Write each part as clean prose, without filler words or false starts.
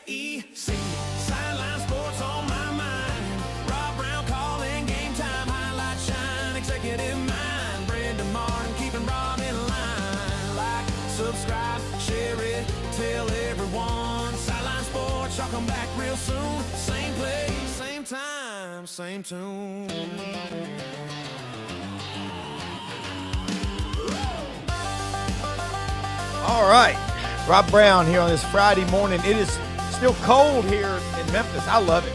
SEC. Sideline sports on my mind. Rob Browne calling game time. Highlight shine. Executive mind. Brendan Martin keeping Rob in line. Like, subscribe, share it, tell everyone. Sideline sports, y'all come back real soon. Same place, same time, same tune. All right, Rob Browne here on this Friday morning. It is still cold here in Memphis. I love it.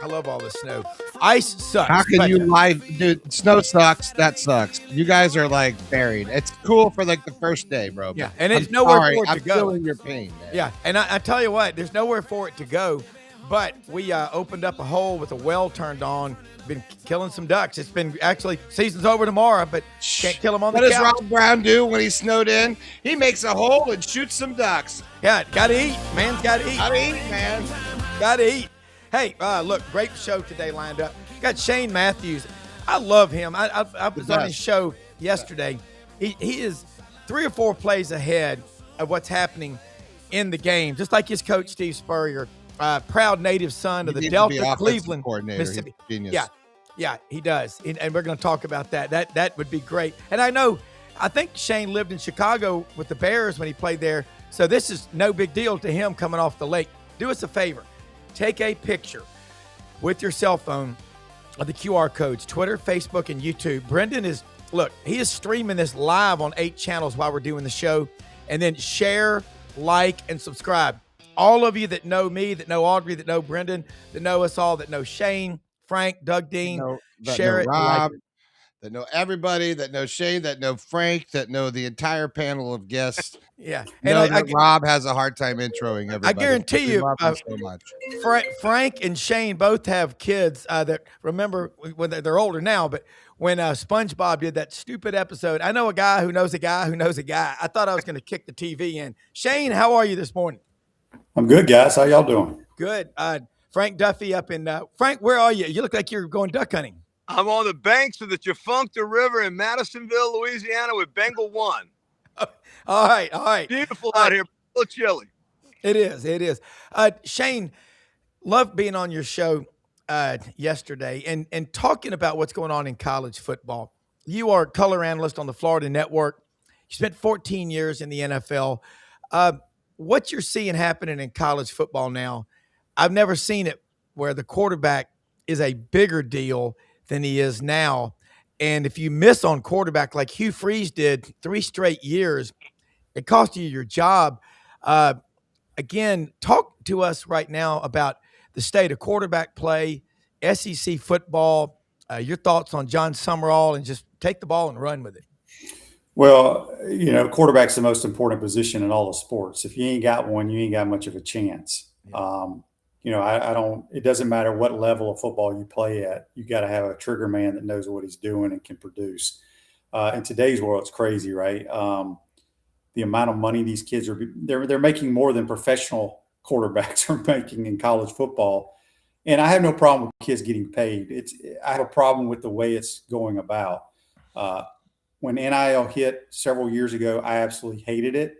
I love all the snow. Ice sucks. How can you lie? Dude, snow sucks. That sucks. You guys are like buried. It's cool for like the first day, bro. Yeah, and it's nowhere for it to I'm go. feeling your pain, man. Yeah, and I tell you what, there's nowhere for it to go. But we opened up a hole with a well turned on. Been killing some ducks. It's been actually season's over tomorrow, but can't kill them on the couch. What does Rob Browne do when he's snowed in? He makes a hole and shoots some ducks. Yeah, gotta eat. Man's gotta eat. Gotta eat, man. Gotta eat. Hey, look, great show today lined up. Got Shane Matthews. I love him. I was on his show yesterday. He is 3 or 4 plays ahead of what's happening in the game, just like his coach Steve Spurrier, proud native son of the Delta Cleveland, Mississippi. Yeah, he does, and we're going to talk about that. That would be great. And I think Shane lived in Chicago with the Bears when he played there, so this is no big deal to him coming off the lake. Do us a favor. Take a picture with your cell phone of the QR codes, Twitter, Facebook, and YouTube. Brendan he is streaming this live on 8 channels while we're doing the show. And then share, like, and subscribe. All of you that know me, that know Audrey, that know Brendan, that know us all, that know Shane, Frank, Doug Dean, share it. Rob, like it. That know everybody, that know Shane, that know Frank, that know the entire panel of guests. Yeah. And Rob has a hard time introing everybody. I guarantee you, love him so much. Frank and Shane both have kids that remember when they're older now, but when SpongeBob did that stupid episode, I know a guy who knows a guy who knows a guy. I thought I was going to kick the TV in. Shane, how are you this morning? I'm good, guys. How y'all doing? Good. Frank Duffy up in Frank, where are you? You look like you're going duck hunting. I'm on the banks of the Tchefuncte River in Madisonville, Louisiana with Bengal 1. All right. Beautiful out here, a little chilly. It is. Shane, loved being on your show yesterday and talking about what's going on in college football. You are color analyst on the Florida Network. You spent 14 years in the NFL. What you're seeing happening in college football now, I've never seen it where the quarterback is a bigger deal than he is now. And if you miss on quarterback like Hugh Freeze did 3 straight years, it cost you your job. Again, talk to us right now about the state of quarterback play, SEC football, your thoughts on John Summerall, and just take the ball and run with it. Well, quarterback's the most important position in all the sports. If you ain't got one, you ain't got much of a chance. Yeah. It doesn't matter what level of football you play at. You got to have a trigger man that knows what he's doing and can produce. In today's world, it's crazy, right? The amount of money these kids they're making more than professional quarterbacks are making in college football. And I have no problem with kids getting paid. I have a problem with the way it's going about. When NIL hit several years ago, I absolutely hated it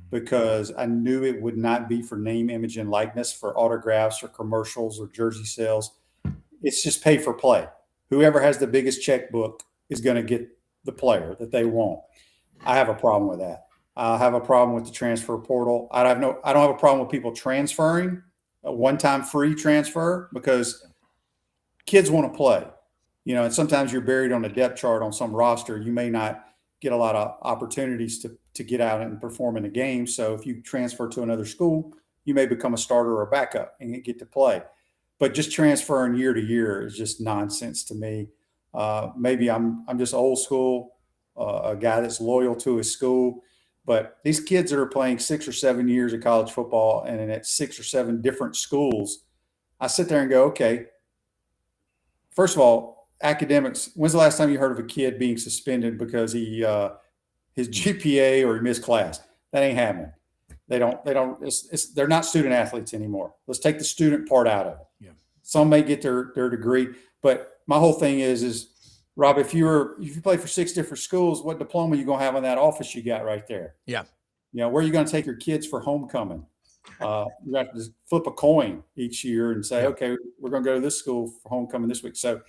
because I knew it would not be for name, image, and likeness, for autographs or commercials or jersey sales. It's just pay for play. Whoever has the biggest checkbook is going to get the player that they want. I have a problem with that. I have a problem with the transfer portal. I don't have a problem with people transferring, a one-time free transfer, because kids want to play. And sometimes you're buried on a depth chart on some roster. You may not get a lot of opportunities to get out and perform in a game. So if you transfer to another school, you may become a starter or a backup and get to play. But just transferring year to year is just nonsense to me. Maybe I'm just old school, a guy that's loyal to his school. But these kids that are playing 6 or 7 years of college football and at 6 or 7 different schools, I sit there and go, okay, first of all, academics, when's the last time you heard of a kid being suspended because his GPA or he missed class? That ain't happening. They're not student athletes anymore. Let's take the student part out of it. Yeah. Some may get their degree, but my whole thing is Rob, if you play for 6 different schools, what diploma you going to have on that office you got right there? Yeah. Where are you going to take your kids for homecoming? You have to just flip a coin each year and say, okay, we're going to go to this school for homecoming this week. So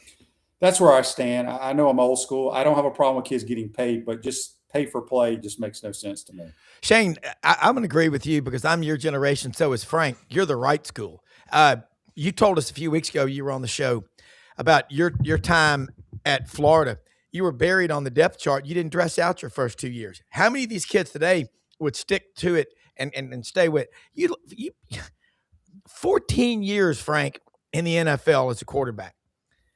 that's where I stand. I know I'm old school. I don't have a problem with kids getting paid, but just pay for play just makes no sense to me. Shane, I'm going to agree with you because I'm your generation. So is Frank. You're the right school. You told us a few weeks ago, you were on the show, about your time at Florida. You were buried on the depth chart. You didn't dress out your first 2 years. How many of these kids today would stick to it and stay with you? 14 years, Frank, in the NFL as a quarterback.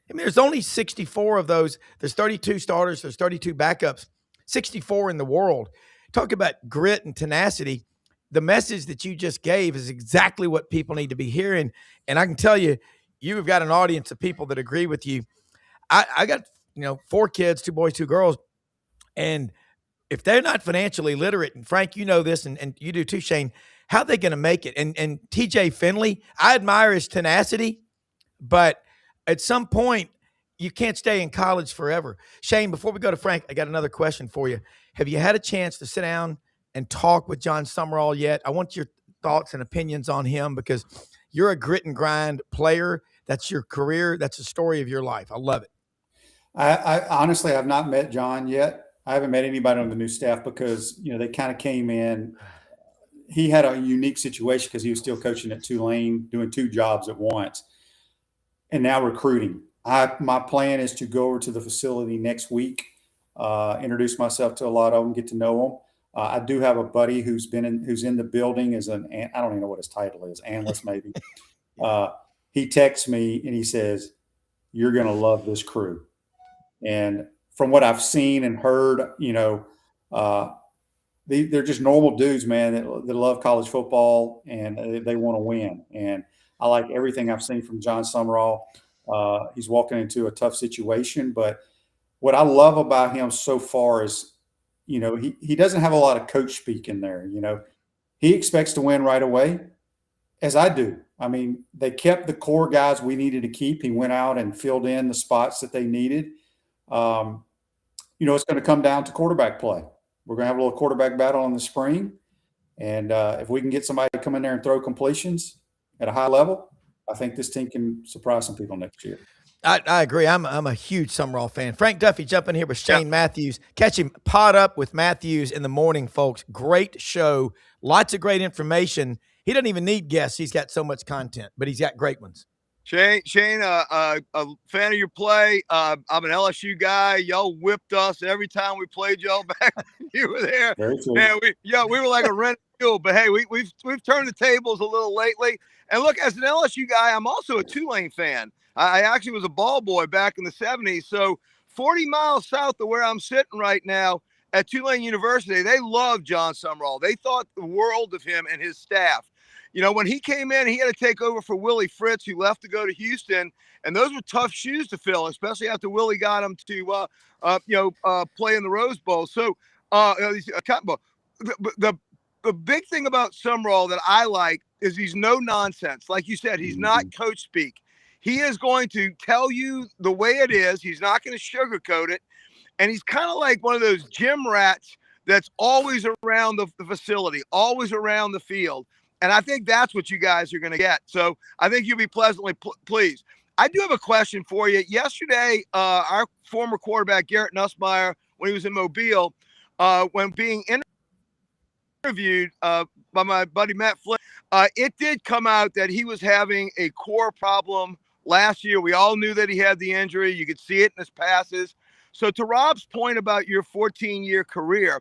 I mean, there's only 64 of those. There's 32 starters. There's 32 backups, 64 in the world. Talk about grit and tenacity. The message that you just gave is exactly what people need to be hearing. And I can tell you, you've got an audience of people that agree with you. I got, 4 kids, 2 boys, 2 girls. And if they're not financially literate, and Frank, you know this, and you do too, Shane, how are they going to make it? And TJ Finley, I admire his tenacity, but at some point, you can't stay in college forever. Shane, before we go to Frank, I got another question for you. Have you had a chance to sit down and talk with John Summerall yet? I want your thoughts and opinions on him because you're a grit and grind player. That's your career. That's the story of your life. I love it. I honestly have not met John yet. I haven't met anybody on the new staff because, they kind of came in. He had a unique situation because he was still coaching at Tulane, doing 2 jobs at once, and now recruiting. My plan is to go over to the facility next week, introduce myself to a lot of them, get to know them. I do have a buddy who's in the building as I don't even know what his title is, analyst maybe. He texts me and he says, "You're going to love this crew." And from what I've seen and heard, they're just normal dudes, man, that love college football and they want to win. And I like everything I've seen from John Summerall. He's walking into a tough situation, but what I love about him so far is, he doesn't have a lot of coach speak in there. He expects to win right away, as I do. I mean, they kept the core guys we needed to keep. He went out and filled in the spots that they needed. It's going to come down to quarterback play. We're going to have a little quarterback battle in the spring. And if we can get somebody to come in there and throw completions at a high level, I think this team can surprise some people next year. I agree. I'm a huge Summerall fan. Frank Duffy jumping here with Shane Matthews. Catch him Pod Up with Matthews in the morning, folks. Great show. Lots of great information. He doesn't even need guests. He's got so much content, but he's got great ones. Shane, a fan of your play. I'm an LSU guy. Y'all whipped us every time we played y'all back when you were there. Man, we were like a rent field, but hey, we've turned the tables a little lately. And look, as an LSU guy, I'm also a Tulane fan. I actually was a ball boy back in the 70s. So 40 miles south of where I'm sitting right now at Tulane University, they loved John Summerall. They thought the world of him and his staff. When he came in, he had to take over for Willie Fritz, who left to go to Houston. And those were tough shoes to fill, especially after Willie got him to, play in the Rose Bowl. So the big thing about Summerall that I like is he's no nonsense. Like you said, he's not coach speak. He is going to tell you the way it is. He's not going to sugarcoat it. And he's kind of like one of those gym rats that's always around the facility, always around the field. And I think that's what you guys are going to get. So I think you'll be pleasantly pleased. I do have a question for you. Yesterday, our former quarterback, Garrett Nussmeier, when he was in Mobile, when being interviewed by my buddy Matt Flynn, it did come out that he was having a core problem last year. We all knew that he had the injury. You could see it in his passes. So to Rob's point about your 14-year career,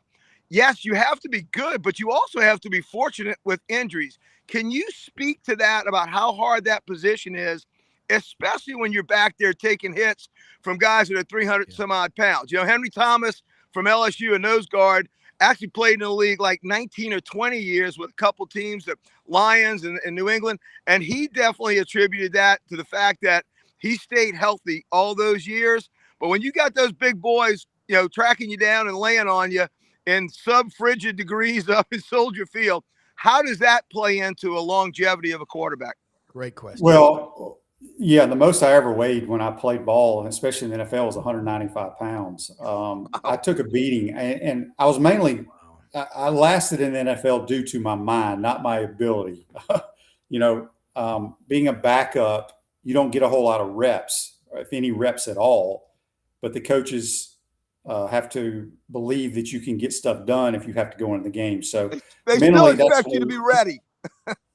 yes, you have to be good, but you also have to be fortunate with injuries. Can you speak to that about how hard that position is, especially when you're back there taking hits from guys that are 300 some odd pounds? Henry Thomas from LSU, a nose guard, actually played in the league like 19 or 20 years with a couple teams, the Lions and New England. And he definitely attributed that to the fact that he stayed healthy all those years. But when you got those big boys, tracking you down and laying on you in sub-frigid degrees up in Soldier Field, how does that play into a longevity of a quarterback? Great question. Well, yeah, the most I ever weighed when I played ball, and especially in the NFL, was 195 pounds. I took a beating, and I was mainly I lasted in the NFL due to my mind, not my ability. Being a backup, you don't get a whole lot of reps, if any reps at all. But the coaches have to believe that you can get stuff done if you have to go into the game. So they mentally, still expect you to be ready.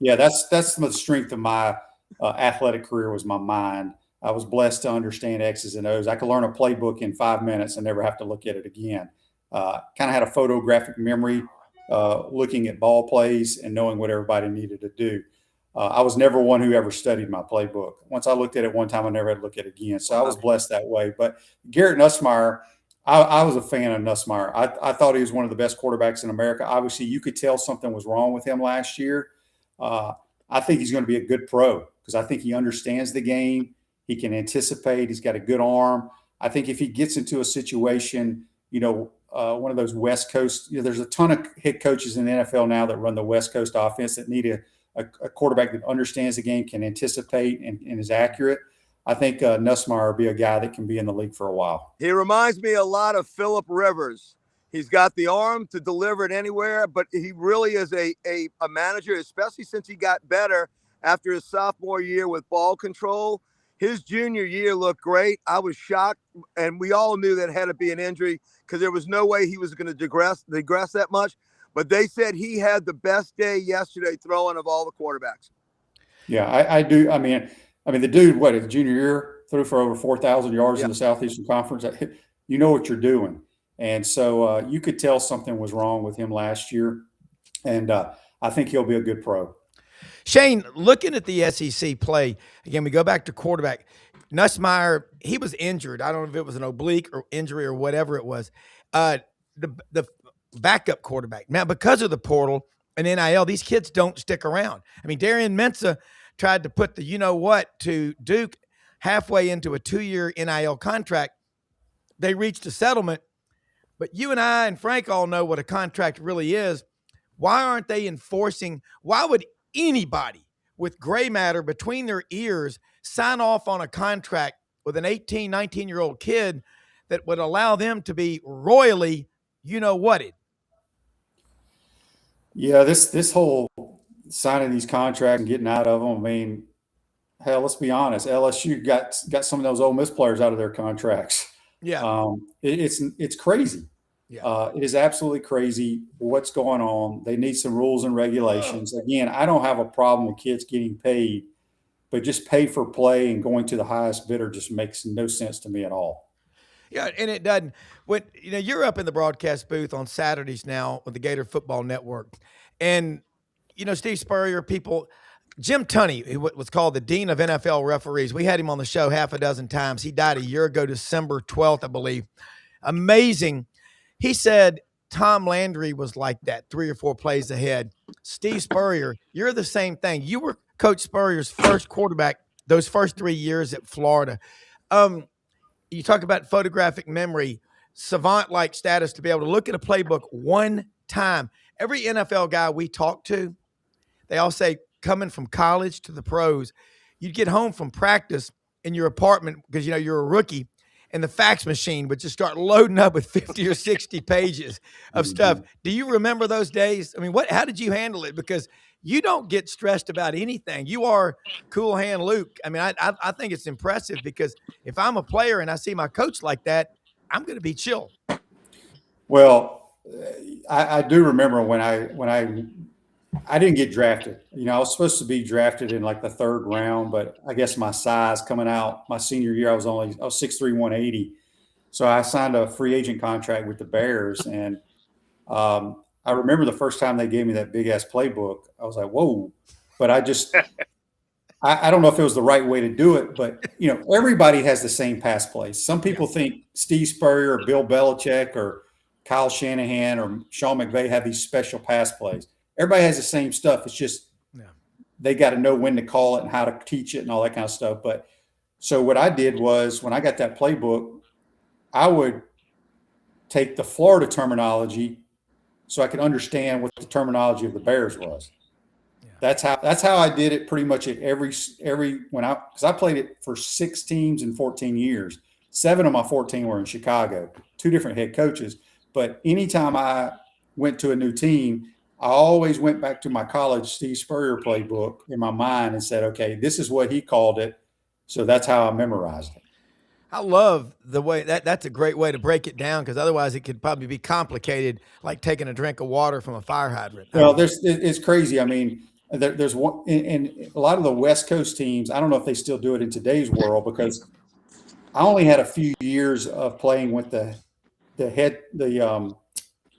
Yeah, that's the strength of my athletic career was my mind. I was blessed to understand X's and O's. I could learn a playbook in 5 minutes and never have to look at it again. Kind of had a photographic memory, looking at ball plays and knowing what everybody needed to do. I was never one who ever studied my playbook. Once I looked at it one time, I never had to look at it again. So I was blessed that way. But Garrett Nussmeier, I was a fan of Nussmeier. I thought he was one of the best quarterbacks in America. Obviously, you could tell something was wrong with him last year. I think he's going to be a good pro because I think he understands the game. He can anticipate. He's got a good arm. I think if he gets into a situation, one of those West Coast, there's a ton of head coaches in the NFL now that run the West Coast offense that need a quarterback that understands the game, can anticipate, and is accurate. I think Nussmeier will be a guy that can be in the league for a while. He reminds me a lot of Phillip Rivers. He's got the arm to deliver it anywhere, but he really is a manager, especially since he got better after his sophomore year with ball control. His junior year looked great. I was shocked, and we all knew that had to be an injury because there was no way he was going to digress that much. But they said he had the best day yesterday throwing of all the quarterbacks. Yeah, I do. I mean, the dude, his junior year, threw for over 4,000 yards in the Southeastern Conference. You know what you're doing. And so you could tell something was wrong with him last year. And I think he'll be a good pro. Shane, looking at the SEC play, again, we go back to quarterback. Nussmeier, he was injured. I don't know if it was an oblique or injury or whatever it was. The backup quarterback. Now, because of the portal and NIL, these kids don't stick around. I mean, Darian Mensah tried to put the you-know-what to Duke halfway into a 2-year NIL contract. They reached a settlement. But you and I and Frank all know what a contract really is. Why aren't they enforcing? Why would anybody with gray matter between their ears sign off on a contract with an 18, 19-year-old kid that would allow them to be royally you-know-whatted? Yeah, this whole signing these contracts and getting out of them, I mean, hell, let's be honest. LSU got some of those Ole Miss players out of their contracts. Yeah. It's crazy. Yeah. It is absolutely crazy what's going on. They need some rules and regulations. Again, I don't have a problem with kids getting paid, but just pay for play and going to the highest bidder just makes no sense to me at all. Yeah, and it doesn't. When you're up in the broadcast booth on Saturdays now with the Gator Football Network, and Steve Spurrier, Jim Tunney, who was called the Dean of NFL Referees. We had him on the show half a dozen times. He died a year ago, December 12th, I believe. Amazing. He said Tom Landry was like that, 3 or 4 plays ahead. Steve Spurrier, you're the same thing. You were Coach Spurrier's first quarterback those first 3 years at Florida. You talk about photographic memory, savant-like status to be able to look at a playbook one time. Every NFL guy we talk to, they all say coming from college to the pros, you'd get home from practice in your apartment because, you're a rookie, and the fax machine would just start loading up with 50 or 60 pages of stuff. Do you remember those days? I mean, how did you handle it? Because you don't get stressed about anything. You are cool hand Luke. I mean, I think it's impressive because if I'm a player and I see my coach like that, I'm going to be chill. Well, I do remember when I didn't get drafted. I was supposed to be drafted in like the 3rd round, but I guess my size coming out my senior year, I was 6'3", 180. So I signed a free agent contract with the Bears. And I remember the first time they gave me that big ass playbook, I was like, whoa, but I don't know if it was the right way to do it, but everybody has the same pass plays. Some people think Steve Spurrier or Bill Belichick or Kyle Shanahan or Sean McVay have these special pass plays. Everybody has the same stuff. It's just they got to know when to call it and how to teach it and all that kind of stuff. But so what I did was when I got that playbook, I would take the Florida terminology so I could understand what the terminology of the Bears was. Yeah. That's how I did it pretty much at because I played it for 6 teams in 14 years. 7 of my 14 were in Chicago, 2 different head coaches. But anytime I went to a new team, I always went back to my college Steve Spurrier playbook in my mind and said, okay, this is what he called it. So that's how I memorized it. I love the way that's a great way to break it down, because otherwise it could probably be complicated, like taking a drink of water from a fire hydrant. Well, it's crazy. I mean, there's one in a lot of the West Coast teams. I don't know if they still do it in today's world, because I only had a few years of playing with the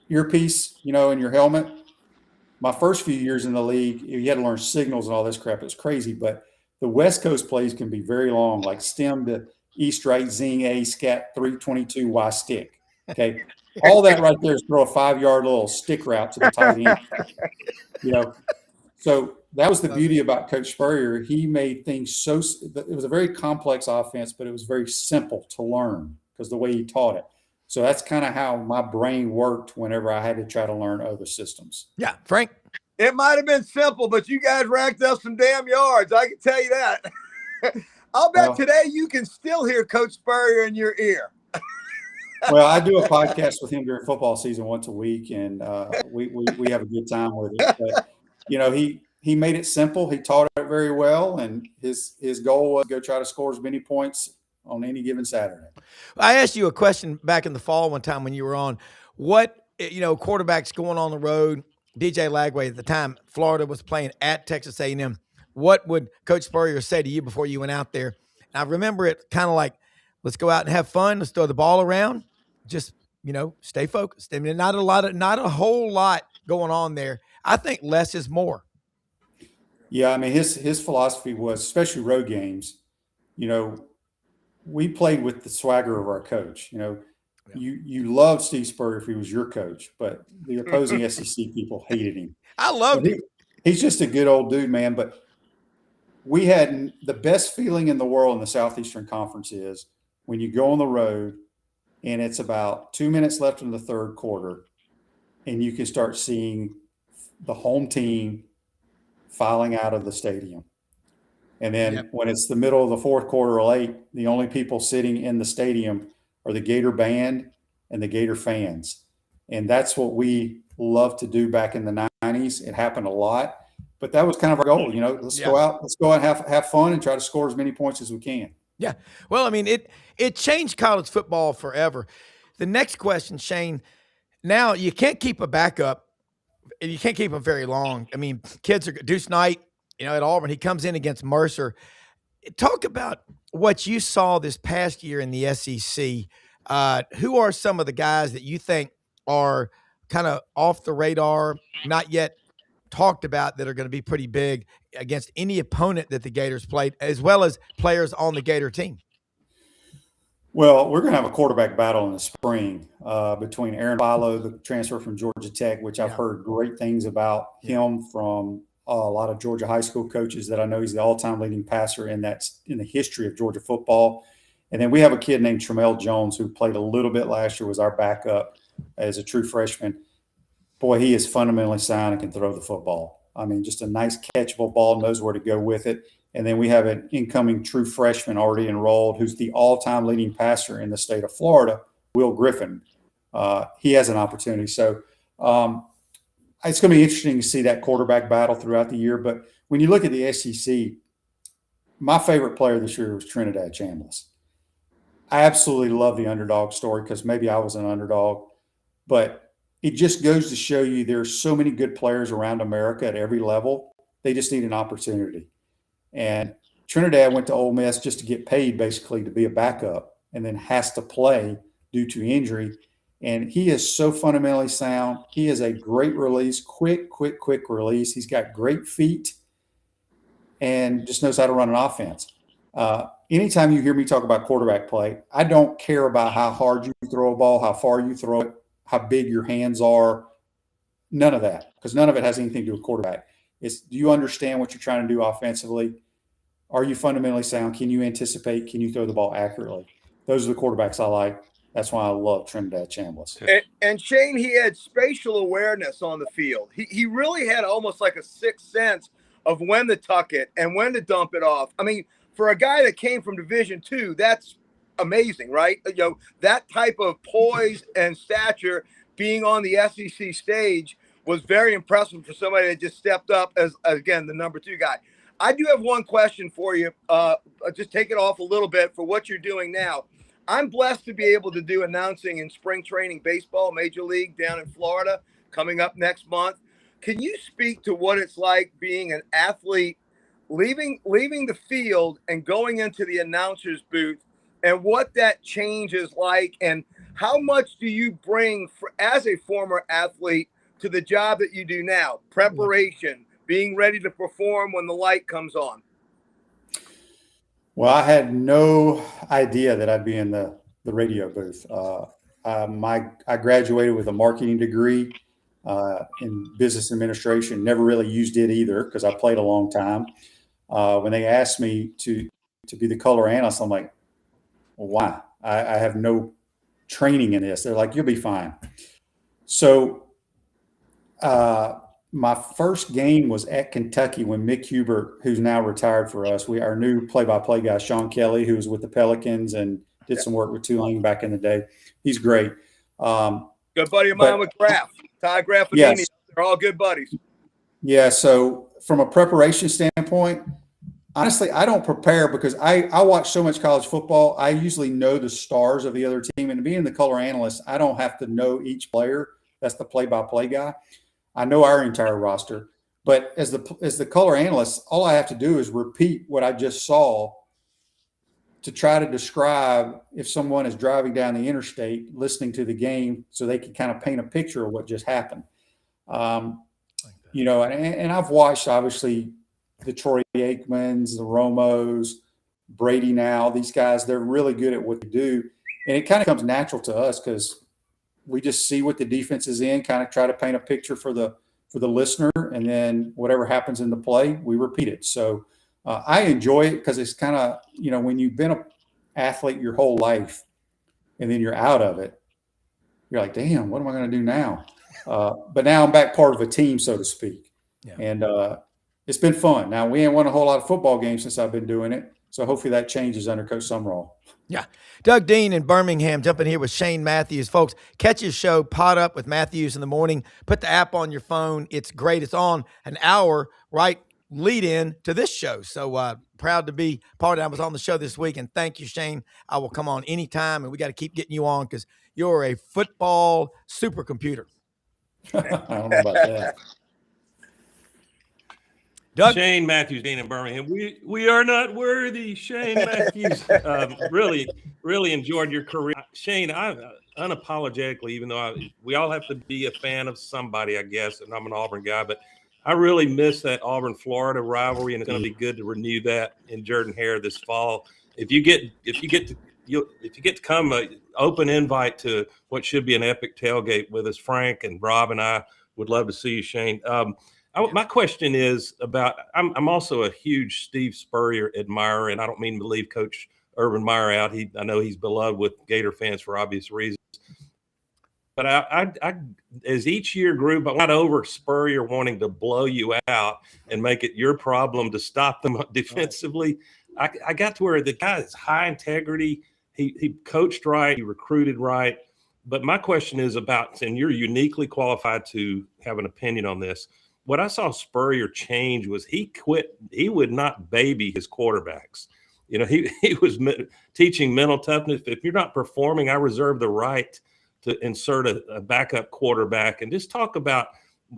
earpiece, in your helmet. My first few years in the league, you had to learn signals and all this crap. It was crazy, but the West Coast plays can be very long, like stem to east, right, zing, a, scat, 322, y, stick. Okay. All that right there is throw a 5-yard little stick route to the tight end. So that was the beauty about Coach Spurrier. He made things it was a very complex offense, but it was very simple to learn because the way he taught it. So that's kind of how my brain worked whenever I had to try to learn other systems. Yeah, Frank? It might have been simple, but you guys racked up some damn yards. I can tell you that. I'll bet today you can still hear Coach Spurrier in your ear. Well, I do a podcast with him during football season once a week, and we have a good time with it. But, he made it simple. He taught it very well, and his goal was to go try to score as many points on any given Saturday. I asked you a question back in the fall one time when you were on. What, quarterbacks going on the road, DJ Lagway at the time, Florida was playing at Texas A&M. What would Coach Spurrier say to you before you went out there? And I remember it kind of like, let's go out and have fun. Let's throw the ball around. Just, stay focused. I mean, not a whole lot going on there. I think less is more. Yeah, I mean, his philosophy was, especially road games, we played with the swagger of our coach. You loved Steve Spurrier if he was your coach, but the opposing SEC people hated him. I loved him. He's just a good old dude, man. But we had the best feeling in the world in the Southeastern Conference is when you go on the road and it's about 2 minutes left in the third quarter and you can start seeing the home team filing out of the stadium. And then when it's the middle of the fourth quarter or late, the only people sitting in the stadium are the Gator band and the Gator fans. And that's what we loved to do back in the 90s. It happened a lot, but that was kind of our goal. Let's go out and have fun and try to score as many points as we can. Yeah. Well, I mean, it changed college football forever. The next question, Shane, now you can't keep a backup, and you can't keep them very long. I mean, kids are Deuce Knight, at Auburn, he comes in against Mercer. Talk about what you saw this past year in the SEC. Who are some of the guys that you think are kind of off the radar, not yet talked about, that are going to be pretty big against any opponent that the Gators played, as well as players on the Gator team? Well, we're going to have a quarterback battle in the spring between Aaron Philo, the transfer from Georgia Tech, which I've heard great things about him from a lot of Georgia high school coaches that I know. He's the all-time leading passer in the history of Georgia football. And then we have a kid named Tramel Jones who played a little bit last year, was our backup as a true freshman. Boy, he is fundamentally sound and can throw the football. I mean, just a nice catchable ball, knows where to go with it. And then we have an incoming true freshman already enrolled who's the all-time leading passer in the state of Florida, Will Griffin. He has an opportunity. So it's going to be interesting to see that quarterback battle throughout the year. But when you look at the SEC, my favorite player this year was Trinidad Chambliss. I absolutely love the underdog story because maybe I was an underdog. But it just goes to show you there's so many good players around America at every level. They just need an opportunity. And Trinidad went to Ole Miss just to get paid basically to be a backup and then has to play due to injury. And he is so fundamentally sound. He is a great release, quick release. He's got great feet and just knows how to run an offense. Anytime you hear me talk about quarterback play, I don't care about how hard you throw a ball, how far you throw it, how big your hands are, none of that, because none of it has anything to do with quarterback. It's, do you understand what you're trying to do offensively? Are you fundamentally sound? Can you anticipate? Can you throw the ball accurately? Those are the quarterbacks I like. That's why I love Trinidad Chambliss. And Shane, he had spatial awareness on the field. He really had almost like a sixth sense of when to tuck it and when to dump it off. I mean, for a guy that came from Division II, that's amazing, right? That type of poise and stature being on the SEC stage was very impressive for somebody that just stepped up as again, the number 2 guy. I do have one question for you. Just take it off a little bit for what you're doing now. I'm blessed to be able to do announcing in spring training baseball, Major League down in Florida, coming up next month. Can you speak to what it's like being an athlete, leaving the field and going into the announcer's booth, and what that change is like, and how much do you bring as a former athlete to the job that you do now? Preparation, being ready to perform when the light comes on. Well, I had no idea that I'd be in the radio booth. I graduated with a marketing degree in business administration. Never really used it either because I played a long time. When they asked me to be the color analyst, I'm like, well, why? I have no training in this. They're like, you'll be fine. So my first game was at Kentucky when Mick Hubert, who's now retired for us, our new play-by-play guy, Sean Kelly, who was with the Pelicans and did some work with Tulane back in the day. He's great. Good buddy of mine with Graff, Ty Graff. Yes. They're all good buddies. Yeah. So from a preparation standpoint, honestly, I don't prepare because I watch so much college football. I usually know the stars of the other team, and being the color analyst, I don't have to know each player. That's the play-by-play guy. I know our entire roster, but as the color analyst, all I have to do is repeat what I just saw to try to describe if someone is driving down the interstate, listening to the game, so they can kind of paint a picture of what just happened. You know, and I've watched obviously the Troy Aikmans, the Romos, Brady now, these guys, they're really good at what they do. And it kind of comes natural to us because we just see what the defense is in, kind of try to paint a picture for the listener, and then whatever happens in the play, we repeat it. So I enjoy it because it's kind of, you know, when you've been an athlete your whole life and then you're out of it, you're like, damn, what am I going to do now? But now I'm back part of a team, so to speak. Yeah. And it's been fun. Now, we ain't won a whole lot of football games since I've been doing it, so hopefully that changes under Coach Sumrall. Yeah. Doug Dean in Birmingham jumping here with Shane Matthews. Folks, catch his show, Pod Up with Matthews in the morning. Put the app on your phone. It's great. It's on an hour, right, lead in to this show. So proud to be part of it. I was on the show this week, and thank you, Shane. I will come on anytime, and we got to keep getting you on because you're a football supercomputer. I don't know about that. Doug? Shane Matthews, Dean in Birmingham. We are not worthy, Shane Matthews. Really enjoyed your career. Shane, I unapologetically, even though we all have to be a fan of somebody, I guess, and I'm an Auburn guy, but I really miss that Auburn-Florida rivalry, and it's going to be good to renew that in Jordan-Hare this fall. If you get to come, an open invite to what should be an epic tailgate with us, Frank and Rob and I would love to see you, Shane. My question is about I'm also a huge Steve Spurrier admirer, and I don't mean to leave Coach Urban Meyer out. I know he's beloved with Gator fans for obvious reasons. But I as each year grew, but not over Spurrier wanting to blow you out and make it your problem to stop them defensively. I got to where the guy is high integrity. He coached right, he recruited right. But my question is about, and you're uniquely qualified to have an opinion on this. What I saw Spurrier change was he quit. He would not baby his quarterbacks. You know, he was teaching mental toughness. If you're not performing, I reserve the right to insert a backup quarterback. And just talk about,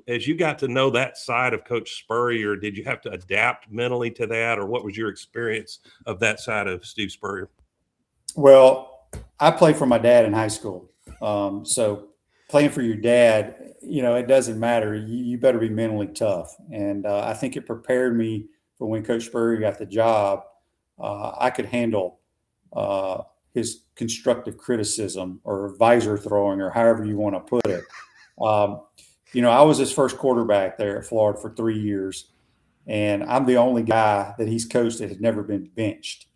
as you got to know that side of Coach Spurrier, did you have to adapt mentally to that, or what was your experience of that side of Steve Spurrier? Well, I played for my dad in high school. So playing for your dad, you know, it doesn't matter. You better be mentally tough. And I think it prepared me for when Coach Spurrier got the job. I could handle his constructive criticism or visor throwing, or however you want to put it. You know, I was his first quarterback there at Florida for 3 years, and I'm the only guy that he's coached that had never been benched.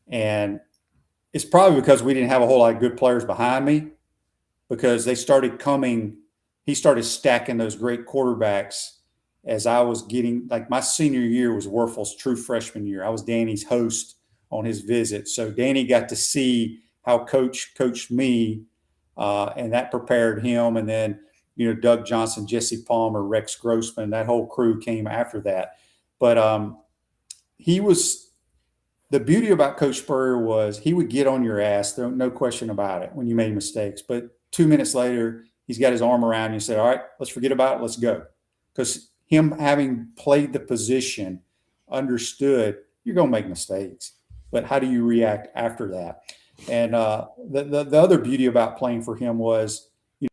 And it's probably because we didn't have a whole lot of good players behind me, because they started coming. He started stacking those great quarterbacks as I was getting, like, my senior year was Werfel's true freshman year. I was Danny's host on his visit. So Danny got to see how Coach coached me and that prepared him. And then, Doug Johnson, Jesse Palmer, Rex Grossman, that whole crew came after that. But the beauty about Coach Spurrier was he would get on your ass, no question about it, when you made mistakes. But 2 minutes later, he's got his arm around you and said, all right, let's forget about it. Let's go. Because him having played the position, understood you're going to make mistakes, but how do you react after that? And the other beauty about playing for him was,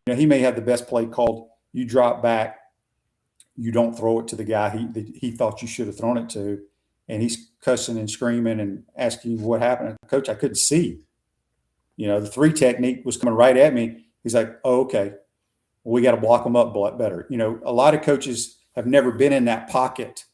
he may have the best play called. You drop back, you don't throw it to the guy he thought you should have thrown it to, and he's cussing and screaming and asking you what happened. Coach, I couldn't see. The 3 technique was coming right at me. He's like, oh, okay, well, we got to block them up better. A lot of coaches have never been in that pocket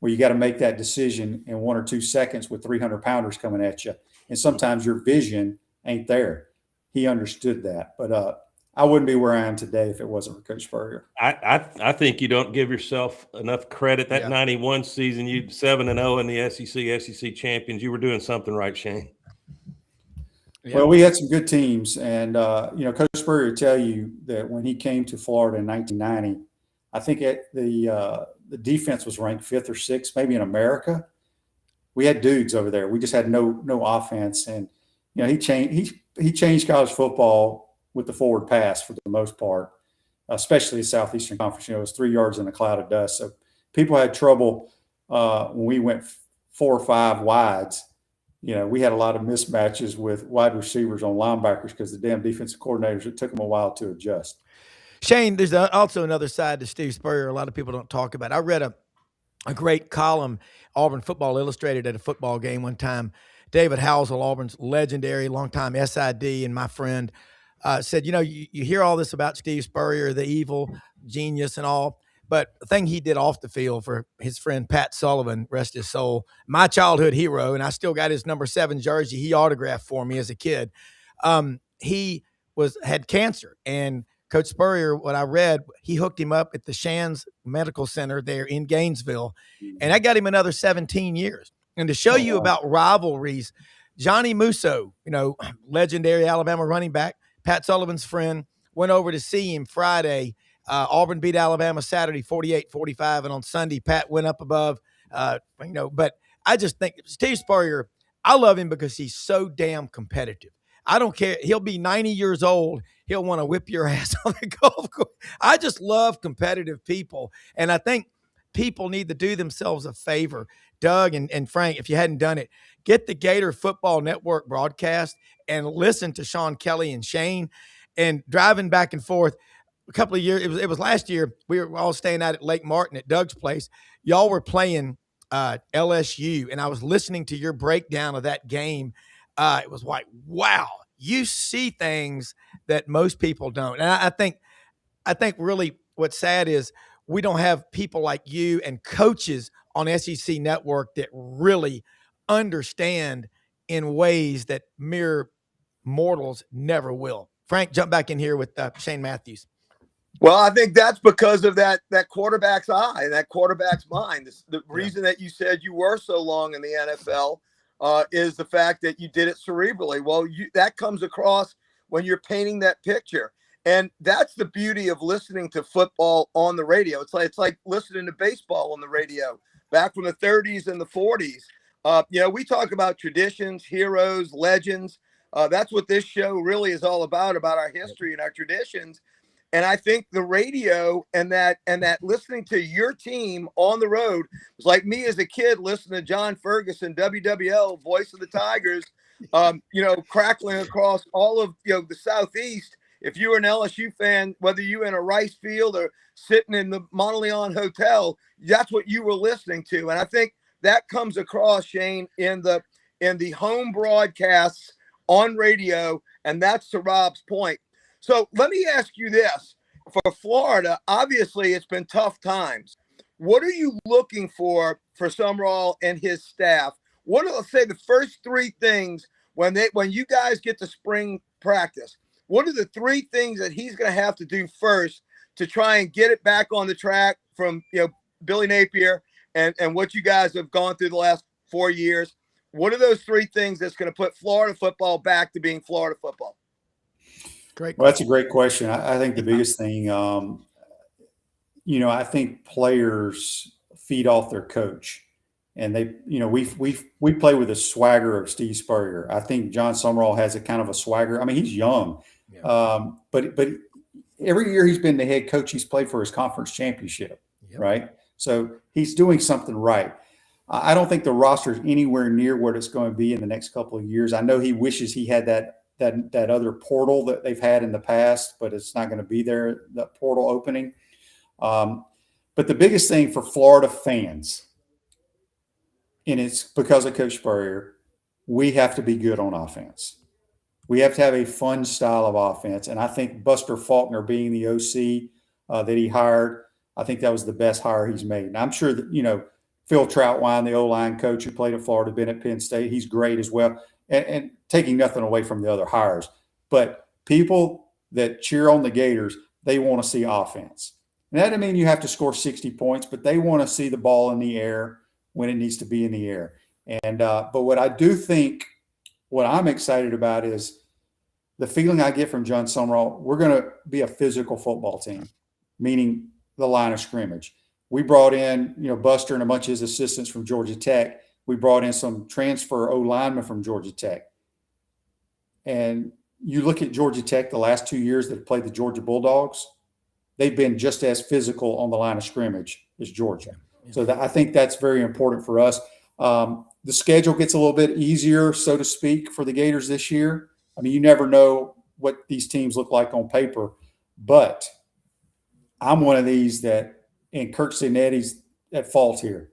where you got to make that decision in 1 or 2 seconds with 300-pounders coming at you. And sometimes your vision ain't there. He understood that. But I wouldn't be where I am today if it wasn't for Coach Spurrier. I think you don't give yourself enough credit. That 91 season, you 7-0 in the SEC champions. You were doing something right, Shane. Yeah. Well, we had some good teams. And, Coach Spurrier will tell you that when he came to Florida in 1990, I think the defense was ranked 5th or 6th, maybe in America. We had dudes over there. We just had no offense. And, he changed college football with the forward pass for the most part, especially the Southeastern Conference. It was 3 yards in a cloud of dust. So people had trouble when we went 4 or 5 wides. We had a lot of mismatches with wide receivers on linebackers because the damn defensive coordinators, it took them a while to adjust. Shane, there's also another side to Steve Spurrier a lot of people don't talk about. I read a great column, Auburn Football Illustrated, at a football game one time. David Housel, Auburn's legendary longtime SID and my friend, said, you hear all this about Steve Spurrier, the evil genius and all, but the thing he did off the field for his friend Pat Sullivan, rest his soul, my childhood hero, and I still got his number 7 jersey he autographed for me as a kid. He had cancer, and Coach Spurrier, what I read, he hooked him up at the Shands Medical Center there in Gainesville, and that got him another 17 years. And to show you about rivalries, Johnny Musso, legendary Alabama running back, Pat Sullivan's friend, went over to see him Friday. Auburn beat Alabama Saturday 48-45, and on Sunday, Pat went up above, But I just think Steve Spurrier, I love him because he's so damn competitive. I don't care. He'll be 90 years old. He'll want to whip your ass on the golf course. I just love competitive people. And I think people need to do themselves a favor. Doug and Frank, if you hadn't done it, get the Gator Football Network broadcast and listen to Sean Kelly and Shane. And driving back and forth a couple of years, it was last year, we were all staying out at Lake Martin at Doug's place. Y'all were playing LSU, and I was listening to your breakdown of that game. It was like, wow, you see things that most people don't. And I think really what's sad is we don't have people like you and coaches on SEC Network that really understand in ways that mere mortals never will. Frank, jump back in here with Shane Matthews. Well, I think that's because of that quarterback's eye, that quarterback's mind. The reason that you said you were so long in the NFL is the fact that you did it cerebrally. Well, that comes across when you're painting that picture. And that's the beauty of listening to football on the radio. It's like listening to baseball on the radio back from the 30s and the 40s. We talk about traditions, heroes, legends. That's what this show really is all about our history and our traditions. And I think the radio and that listening to your team on the road was like me as a kid listening to John Ferguson, WWL, voice of the Tigers, crackling across all of the Southeast. If you were an LSU fan, whether you were in a rice field or sitting in the Monteleone Hotel, that's what you were listening to. And I think that comes across, Shane, in the home broadcasts on radio, and that's to Rob's point. So let me ask you this. For Florida, obviously it's been tough times. What are you looking for Summerall and his staff? What are, let's say, the first 3 things when you guys get to spring practice? What are the 3 things that he's going to have to do first to try and get it back on the track from Billy Napier and what you guys have gone through the last 4 years? What are those 3 things that's going to put Florida football back to being Florida football? Great Well, that's question. a great question. I think the biggest thing, I think players feed off their coach, and we play with the swagger of Steve Spurrier. I think John Summerall has a kind of a swagger. I mean, he's young, Yeah. but every year he's been the head coach, he's played for his conference championship, Yep. right? So he's doing something right. I don't think the roster is anywhere near what it's going to be in the next couple of years. I know he wishes he had that other portal that they've had in the past, but it's not going to be there, that portal opening. But the biggest thing for Florida fans, and it's because of Coach Spurrier, we have to be good on offense. We have to have a fun style of offense. And I think Buster Faulkner being the OC that he hired, I think that was the best hire he's made. And I'm sure that, Phil Troutwine, the O-line coach who played at Florida, been at Penn State, he's great as well. And taking nothing away from the other hires. But people that cheer on the Gators, they want to see offense. And that doesn't mean you have to score 60 points, but they want to see the ball in the air when it needs to be in the air. And but what I do think, what I'm excited about is the feeling I get from John Summerall. We're going to be a physical football team, meaning the line of scrimmage. We brought in, Buster and a bunch of his assistants from Georgia Tech. We brought in some transfer O-linemen from Georgia Tech. And you look at Georgia Tech the last 2 years that played the Georgia Bulldogs, they've been just as physical on the line of scrimmage as Georgia. So I think that's very important for us. The schedule gets a little bit easier, so to speak, for the Gators this year. I mean, you never know what these teams look like on paper, but I'm one of these that, and Kirk Cignetti's at fault here.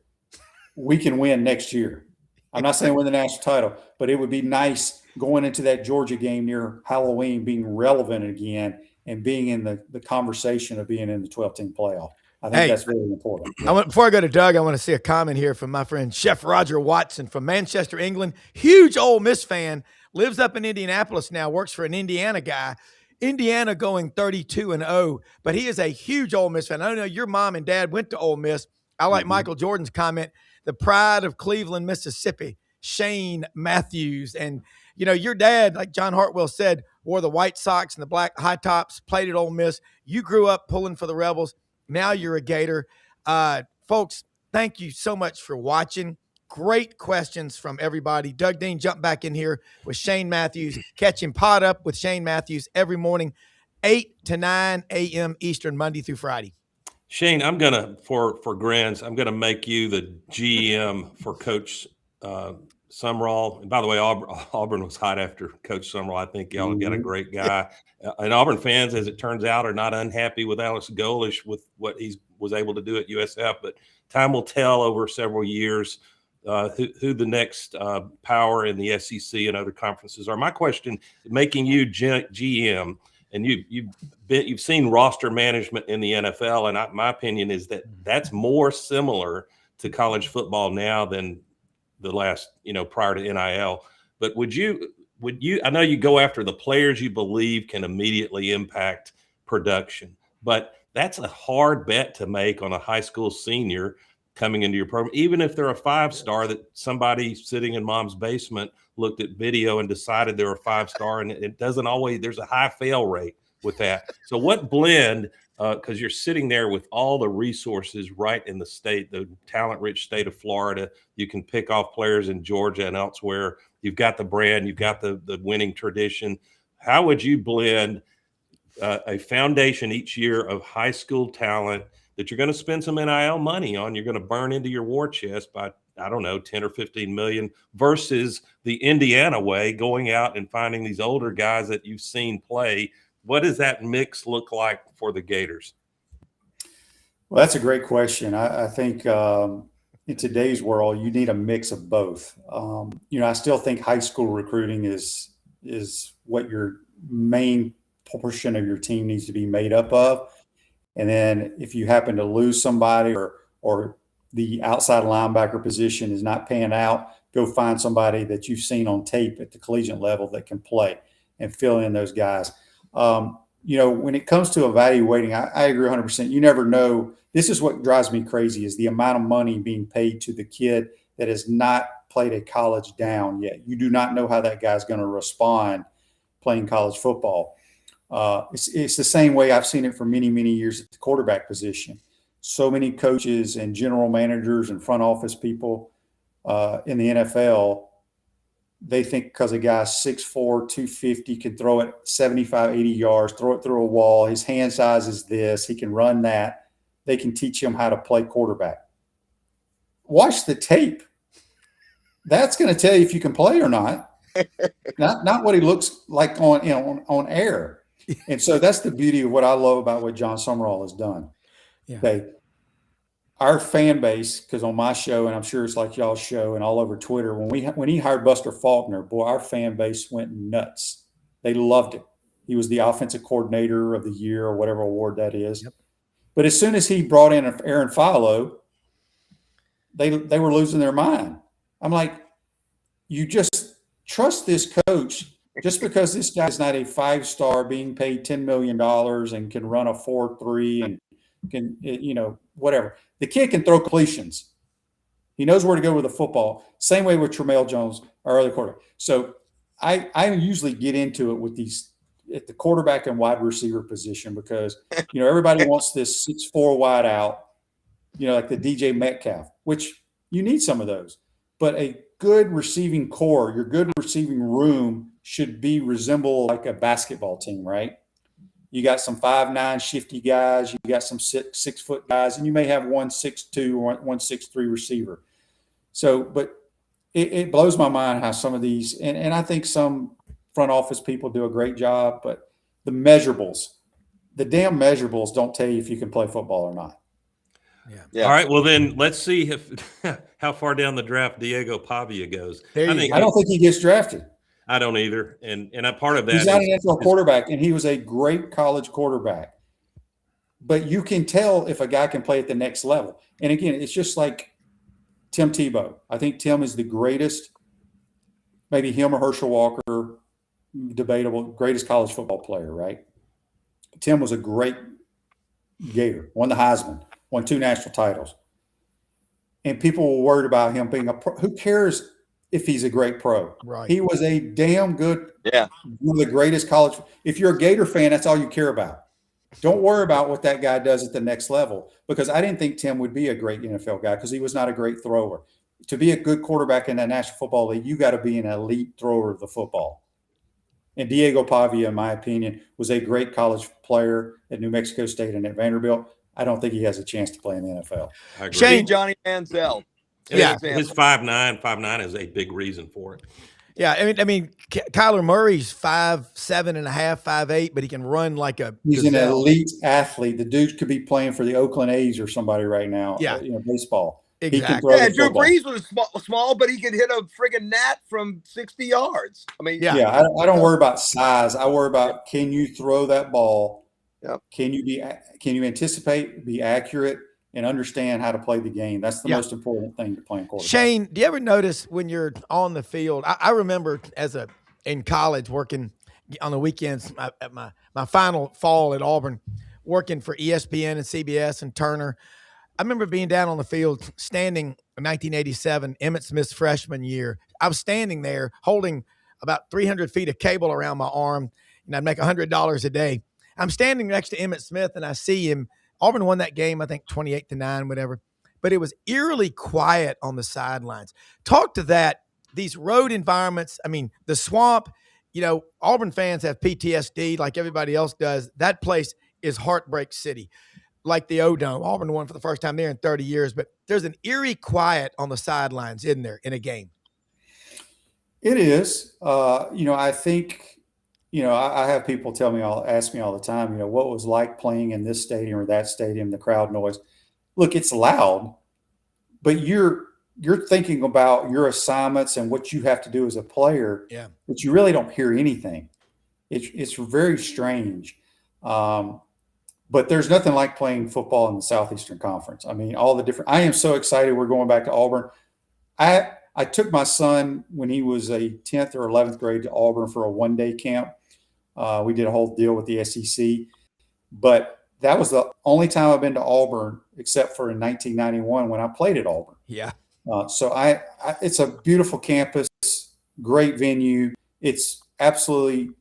We can win next year. I'm not saying win the national title, but it would be nice going into that Georgia game near Halloween, being relevant again and being in the conversation of being in the 12-team playoff. I think that's really important. Before I go to Doug, I want to see a comment here from my friend Chef Roger Watson from Manchester, England. Huge Ole Miss fan, lives up in Indianapolis now, works for an Indiana guy. Indiana going 32-0, but he is a huge Ole Miss fan. I know your mom and dad went to Ole Miss. I like Michael Jordan's comment, the pride of Cleveland, Mississippi, Shane Matthews. And, your dad, like John Hartwell said, wore the white socks and the black high tops, played at Ole Miss. You grew up pulling for the Rebels. Now you're a Gator. Folks, thank you so much for watching. Great questions from everybody. Doug Dean, jump back in here with Shane Matthews. Catch him PodUp with Shane Matthews every morning, 8 to 9 a.m. Eastern, Monday through Friday. Shane, I'm going to, for grins, I'm going to make you the GM for Coach Summerall. And by the way, Auburn was hot after Coach Summerall. I think y'all got a great guy. And Auburn fans, as it turns out, are not unhappy with Alex Golesh with what he was able to do at USF. But time will tell over several years who the next power in the SEC and other conferences are. My question, making you GM, and you've seen roster management in the NFL, and my opinion is that that's more similar to college football now than the last, prior to NIL. But would you, I know you go after the players you believe can immediately impact production, but that's a hard bet to make on a high school senior coming into your program, even if they're a 5-star that somebody sitting in mom's basement looked at video and decided they're a 5-star, and it doesn't always, there's a high fail rate with that. So what blend, because you're sitting there with all the resources right in the state, the talent-rich state of Florida, you can pick off players in Georgia and elsewhere. You've got the brand, you've got the winning tradition. How would you blend a foundation each year of high school talent that you're going to spend some NIL money on, you're going to burn into your war chest by, I don't know, 10 or 15 million, versus the Indiana way, going out and finding these older guys that you've seen play? What does that mix look like for the Gators? Well, that's a great question. I think in today's world, you need a mix of both. I still think high school recruiting is what your main portion of your team needs to be made up of. And then if you happen to lose somebody or the outside linebacker position is not panning out, go find somebody that you've seen on tape at the collegiate level that can play and fill in those guys. When it comes to evaluating, I agree 100%. You never know. This is what drives me crazy, is the amount of money being paid to the kid that has not played a college down yet. You do not know how that guy's going to respond playing college football. It's the same way I've seen it for many, many years at the quarterback position. So many coaches and general managers and front office people in the NFL, they think because a guy's 6'4", 250, can throw it 75, 80 yards, throw it through a wall, his hand size is this, he can run that, they can teach him how to play quarterback. Watch the tape. That's going to tell you if you can play or not. Not what he looks like on air. And so that's the beauty of what I love about what John Summerall has done. Yeah. Okay. Our fan base, because on my show, and I'm sure it's like y'all's show and all over Twitter, when he hired Buster Faulkner, boy, our fan base went nuts. They loved it. He was the offensive coordinator of the year or whatever award that is. Yep. But as soon as he brought in Aaron Philo, they were losing their mind. I'm like, you just trust this coach just because this guy's not a 5-star being paid $10 million and can run a 4.3 and can, whatever. The kid can throw completions. He knows where to go with the football. Same way with Tramel Jones, our other quarterback. So I usually get into it with these at the quarterback and wide receiver position because, everybody wants this 6'4" wide out, like the DJ Metcalf, which you need some of those. But a good receiving core, your good receiving room should resemble like a basketball team, right? You got some 5'9" shifty guys, you got some 6 foot guys, and you may have 1'6'2" or 1'6'3" receiver. So, but it blows my mind how some of these, and I think some front office people do a great job, but the damn measurables don't tell you if you can play football or not. Yeah. All right. Well, then let's see how far down the draft Diego Pavia goes. I don't think he gets drafted. I don't either. And a part of that he's not an NFL quarterback, and he was a great college quarterback. But you can tell if a guy can play at the next level. And again, it's just like Tim Tebow. I think Tim is the greatest, maybe him or Herschel Walker, debatable, greatest college football player, right? Tim was a great Gator, won the Heisman, won 2 national titles. And people were worried about him being a pro. Who cares if he's a great pro? Right. He was a damn good, one of the greatest college. If you're a Gator fan, that's all you care about. Don't worry about what that guy does at the next level, because I didn't think Tim would be a great NFL guy because he was not a great thrower. To be a good quarterback in the National Football League, you got to be an elite thrower of the football. And Diego Pavia, in my opinion, was a great college player at New Mexico State and at Vanderbilt. I don't think he has a chance to play in the NFL. I agree. Shane Johnny Manziel. Yeah, his 5'9" is a big reason for it. Yeah, I mean, Kyler Murray's 5'7" and a half, 5'8", but he can run like a. He's an elite athlete. The dude could be playing for the Oakland A's or somebody right now. Yeah, baseball. Exactly. He can throw Drew Brees was small, but he could hit a friggin' gnat from 60 yards. I mean, I don't worry about size. I worry about, can you throw that ball? Yep. Can you anticipate, be accurate, and understand how to play the game? That's the most important thing to playing quarterback. Shane, do you ever notice when you're on the field? I remember in college working on the weekends at my final fall at Auburn, working for ESPN and CBS and Turner. I remember being down on the field, standing in 1987, Emmitt Smith's freshman year. I was standing there holding about 300 feet of cable around my arm, and I'd make $100 a day. I'm standing next to Emmitt Smith, and I see him. Auburn won that game, I think 28-9, whatever. But it was eerily quiet on the sidelines. Talk to that. These road environments, I mean, the swamp, Auburn fans have PTSD like everybody else does. That place is Heartbreak City, like the O-Dome. Auburn won for the first time there in 30 years, but there's an eerie quiet on the sidelines, isn't there, in a game? It is. I think, I have people ask me all the time, what it was like playing in this stadium or that stadium, the crowd noise. Look, it's loud, but you're thinking about your assignments and what you have to do as a player, but you really don't hear anything. It's very strange. But there's nothing like playing football in the Southeastern Conference. I mean, I am so excited we're going back to Auburn. I took my son when he was a 10th or 11th grade to Auburn for a one-day camp. We did a whole deal with the SEC, but that was the only time I've been to Auburn except for in 1991 when I played at Auburn. Yeah. So it's a beautiful campus, great venue. It's absolutely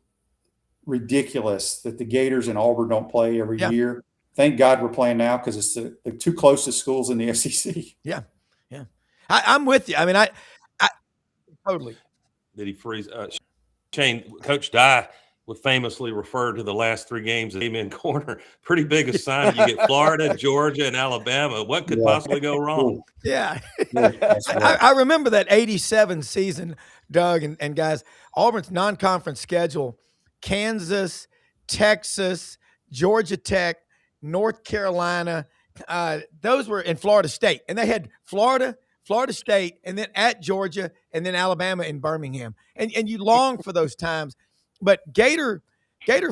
ridiculous that the Gators and Auburn don't play every Yeah. year. Thank God we're playing now because it's the two closest schools in the SEC. Yeah. Yeah. I'm with you. I mean, I totally. Did he freeze? Shane, Coach Dye would famously refer to the last 3 games as Amen Corner. Pretty big assignment. You get Florida, Georgia, and Alabama. What could possibly go wrong? Yeah. That's right. I remember that 87 season, Doug and guys. Auburn's non-conference schedule: Kansas, Texas, Georgia Tech, North Carolina. Those were in Florida State. And they had Florida State, and then at Georgia, and then Alabama in Birmingham. And you long for those times. But Gator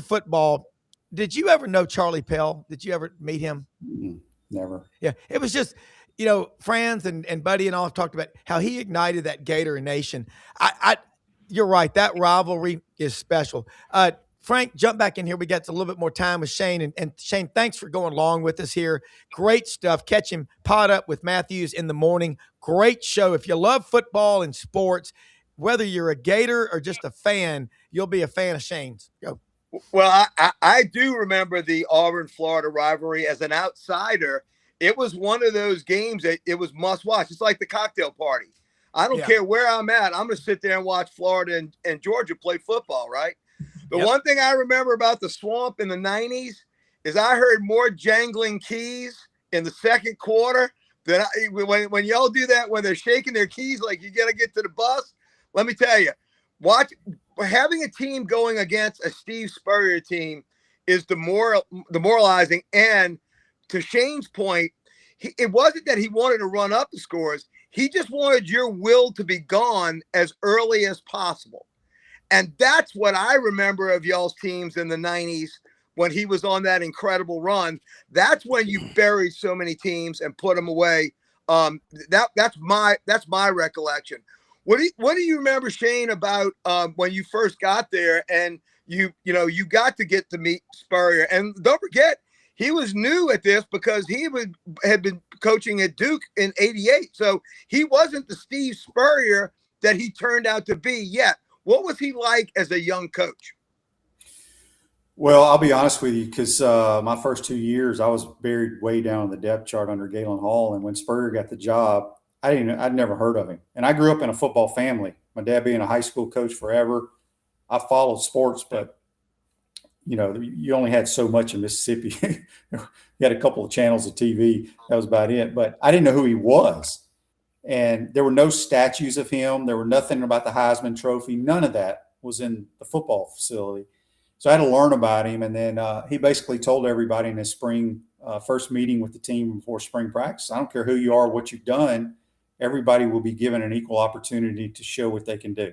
football, did you ever know Charlie Pell? Did you ever meet him? Never. Yeah. It was just, Franz and Buddy and all have talked about how he ignited that Gator Nation. You're right. That rivalry is special. Frank, jump back in here. We got a little bit more time with Shane. And Shane, thanks for going along with us here. Great stuff. Catch him PodUp with Matthews in the morning. Great show. If you love football and sports, whether you're a Gator or just a fan, you'll be a fan of Shane's. Go. Well, I do remember the Auburn-Florida rivalry. As an outsider, it was one of those games that it was must watch. It's like the cocktail party. I don't care where I'm at. I'm going to sit there and watch Florida and Georgia play football, right? The one thing I remember about the Swamp in the 90s is I heard more jangling keys in the second quarter than when y'all do that, when they're shaking their keys like you got to get to the bus. Let me tell you, having a team going against a Steve Spurrier team is demoralizing. And to Shane's point, it wasn't that he wanted to run up the scores. He just wanted your will to be gone as early as possible. And that's what I remember of y'all's teams in the 90s when he was on that incredible run. That's when you buried so many teams and put them away. That's my recollection. What do you remember, Shane, about when you first got there and you got to get to meet Spurrier? And don't forget, he was new at this because he had been coaching at Duke in '88. So he wasn't the Steve Spurrier that he turned out to be yet. What was he like as a young coach? Well, I'll be honest with you, because my first 2 years, I was buried way down in the depth chart under Galen Hall. And when Spurrier got the job, I'd never heard of him. And I grew up in a football family. My dad being a high school coach forever. I followed sports, but you only had so much in Mississippi. You had a couple of channels of TV. That was about it. But I didn't know who he was. And there were no statues of him. There were nothing about the Heisman Trophy. None of that was in the football facility. So I had to learn about him. And then he basically told everybody in his first meeting with the team before spring practice, I don't care who you are, what you've done, everybody will be given an equal opportunity to show what they can do.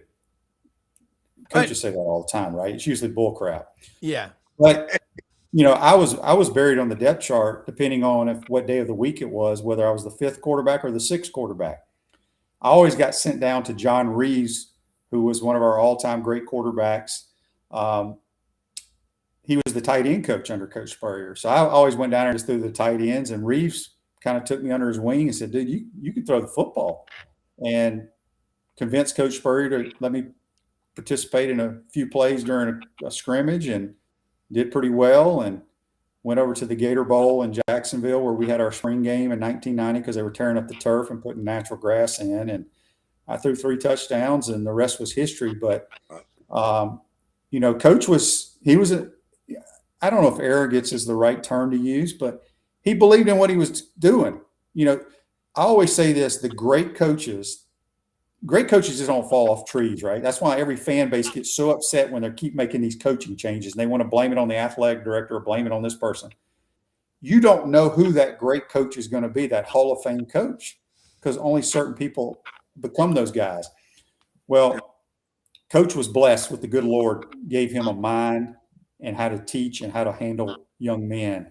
Coaches say that all the time, right? It's usually bull crap. Yeah. But I was buried on the depth chart depending on what day of the week it was, whether I was the 5th quarterback or the 6th quarterback. I always got sent down to John Reeves, who was one of our all-time great quarterbacks. He was the tight end coach under Coach Spurrier. So I always went down there and just threw the tight ends, and Reeves kind of took me under his wing and said, dude, you can throw the football, and convinced Coach Spurrier to let me participate in a few plays during a scrimmage, and did pretty well, and went over to the Gator Bowl in Jacksonville where we had our spring game in 1990 because they were tearing up the turf and putting natural grass in. And I threw 3 touchdowns, and the rest was history. But, Coach I don't know if arrogance is the right term to use, but he believed in what he was doing. I always say this, the great coaches just don't fall off trees, right? That's why every fan base gets so upset when they keep making these coaching changes and they want to blame it on the athletic director or blame it on this person. You don't know who that great coach is going to be, that Hall of Fame coach, because only certain people become those guys. Well, Coach was blessed with the good Lord, gave him a mind and how to teach and how to handle young men.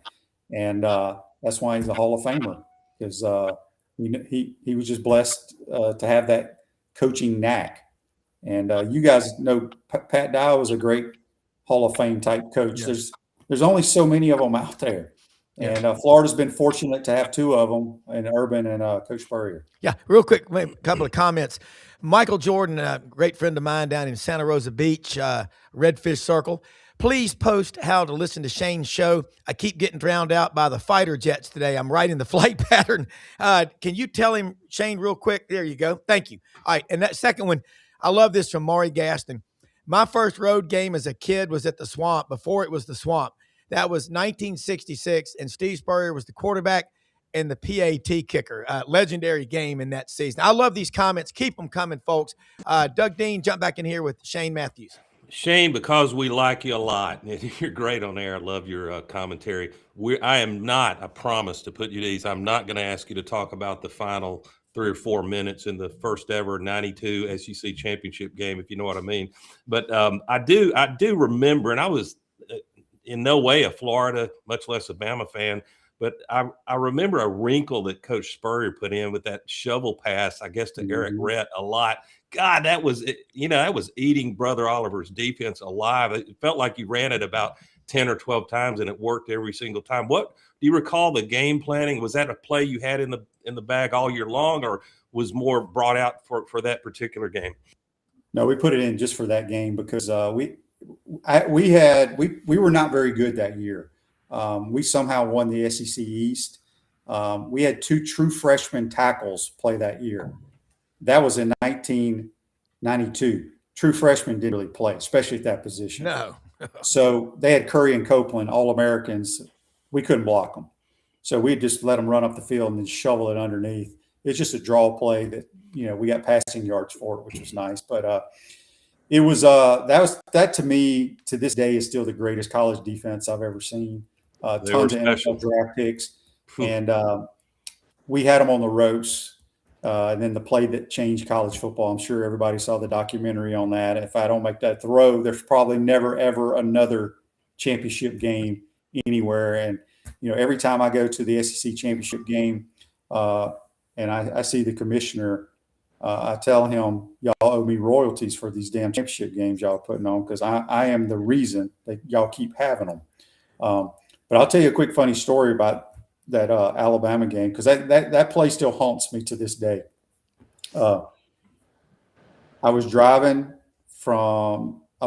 And that's why he's a Hall of Famer, because he was just blessed to have that coaching knack. And you guys know Pat Dye was a great Hall of Fame type coach. Yeah. There's only so many of them out there. And Florida's been fortunate to have 2 of them, in Urban and Coach Spurrier. Yeah, real quick, a couple of comments. Michael Jordan, a great friend of mine down in Santa Rosa Beach, Redfish Circle, Please post how to listen to Shane's show. I keep getting drowned out by the fighter jets today. I'm writing the flight pattern. Can you tell him, Shane, real quick? There you go. Thank you. All right. And that second one, I love this from Maury Gaston. My first road game as a kid was at the Swamp before it was the Swamp. That was 1966, and Steve Spurrier was the quarterback and the PAT kicker. Legendary game in that season. I love these comments. Keep them coming, folks. Doug Dean, jump back in here with Shane Matthews. Shane, because we like you a lot, and you're great on air. I love your commentary. I am not, I promise to put you at ease, I'm not going to ask you to talk about the final 3 or 4 minutes in the first ever 92 SEC championship game, if you know what I mean. But I do remember, and I was in no way a Florida, much less a Bama fan, but I remember a wrinkle that Coach Spurrier put in with that shovel pass, I guess, to Eric Rhett a lot. God, that was eating Brother Oliver's defense alive. It felt like you ran it about 10 or 12 times, and it worked every single time. What do you recall the game planning? Was that a play you had in the bag all year long, or was more brought out for that particular game? No, we put it in just for that game because we were not very good that year. We somehow won the SEC East. We had 2 true freshman tackles play that year. That was in 1992. True freshmen didn't really play, especially at that position. No. So they had Curry and Copeland, All-Americans. We couldn't block them. So we just let them run up the field and then shovel it underneath. It's just a draw play that, we got passing yards for it, which was nice. But it was that to me, to this day, is still the greatest college defense I've ever seen. Tons of NFL draft picks. And we had them on the ropes. And then the play that changed college football. I'm sure everybody saw the documentary on that. If I don't make that throw, there's probably never, ever another championship game anywhere. And, every time I go to the SEC championship game and I see the commissioner, I tell him, y'all owe me royalties for these damn championship games y'all are putting on because I am the reason that y'all keep having them. But I'll tell you a quick funny story about that Alabama game, because that play still haunts me to this day. I was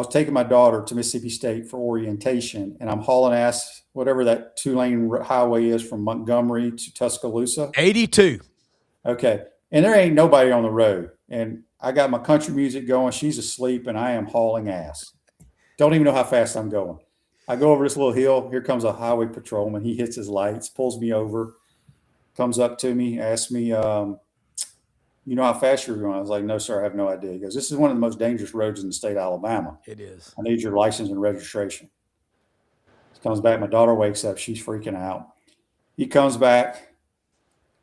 taking my daughter to Mississippi State for orientation, and I'm hauling ass, whatever that 2-lane highway is from Montgomery to Tuscaloosa. 82. Okay. And there ain't nobody on the road. And I got my country music going. She's asleep, and I am hauling ass. Don't even know how fast I'm going. I go over this little hill. Here comes a highway patrolman. He hits his lights, pulls me over, comes up to me, asks me, you know how fast you're going? I was like, no, sir, I have no idea. He goes, this is one of the most dangerous roads in the state of Alabama. It is. I need your license and registration. He comes back. My daughter wakes up. She's freaking out. He comes back.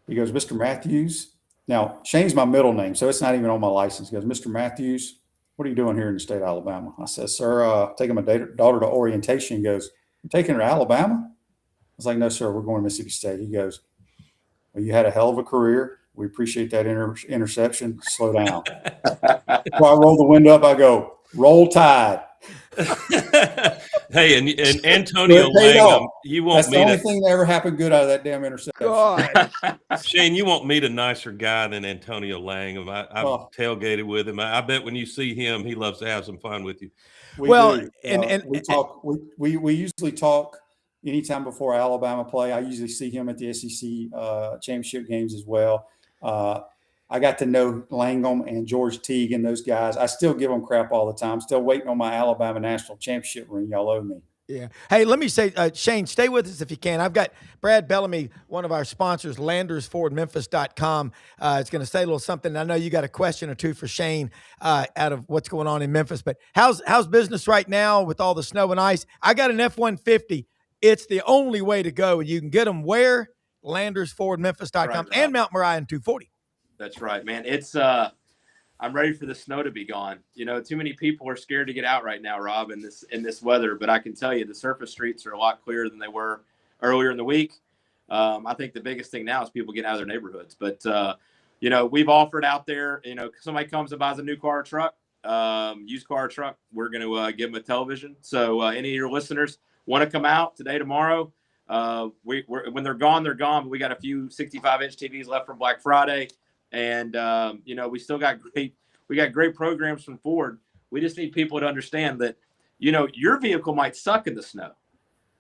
He goes, Mr. Matthews. Now, Shane's my middle name, so it's not even on my license. He goes, Mr. Matthews, what are you doing here in the state of Alabama? I said, sir, taking my daughter to orientation. He goes, you're taking her to Alabama? I was like, no, sir, we're going to Mississippi State. He goes, well, you had a hell of a career. We appreciate that interception. Slow down. So I roll the window up. I go, roll Tide. Hey, and Antonio Langham, you won't That's the only thing that ever happened good out of that damn interception. God. Shane, you won't meet a nicer guy than Antonio Langham. I've tailgated with him. I bet when you see him, he loves to have some fun with you. We talk. We usually talk anytime before Alabama play. I usually see him at the SEC championship games as well. I got to know Langham and George Teague and those guys. I still give them crap all the time. Still waiting on my Alabama national championship ring. Y'all owe me. Yeah. Hey, let me say, Shane, stay with us if you can. I've got Brad Bellamy, one of our sponsors, LandersFordMemphis.com. It's going to say a little something. I know you got a question or two for Shane out of what's going on in Memphis. But how's business right now with all the snow and ice? I got an F-150. It's the only way to go. You can get them where? LandersFordMemphis.com right, and Mount Moriah and 240. That's right, man. It's I'm ready for the snow to be gone. Too many people are scared to get out right now, Rob, in this weather. But I can tell you, the surface streets are a lot clearer than they were earlier in the week. I think the biggest thing now is people getting out of their neighborhoods. But we've offered out there. Somebody comes and buys a new car or truck, used car or truck, we're going to give them a television. So any of your listeners want to come out today, tomorrow. When they're gone, they're gone. But we got a few 65-inch TVs left from Black Friday. And, we still got great programs from Ford. We just need people to understand that, your vehicle might suck in the snow,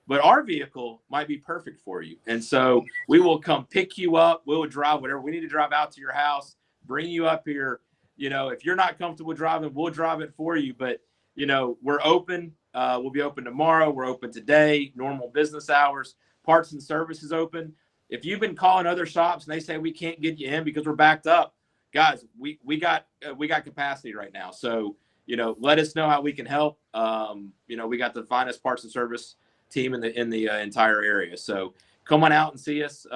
but our vehicle might be perfect for you. And so we will come pick you up. We will drive whatever we need to drive out to your house, bring you up here. If you're not comfortable driving, we'll drive it for you. But, we're open. We'll be open tomorrow. We're open today, normal business hours. Parts and service is open. If you've been calling other shops and they say we can't get you in because we're backed up, guys, we got capacity right now. So, let us know how we can help. We got the finest parts and service team in the entire area. So come on out and see us.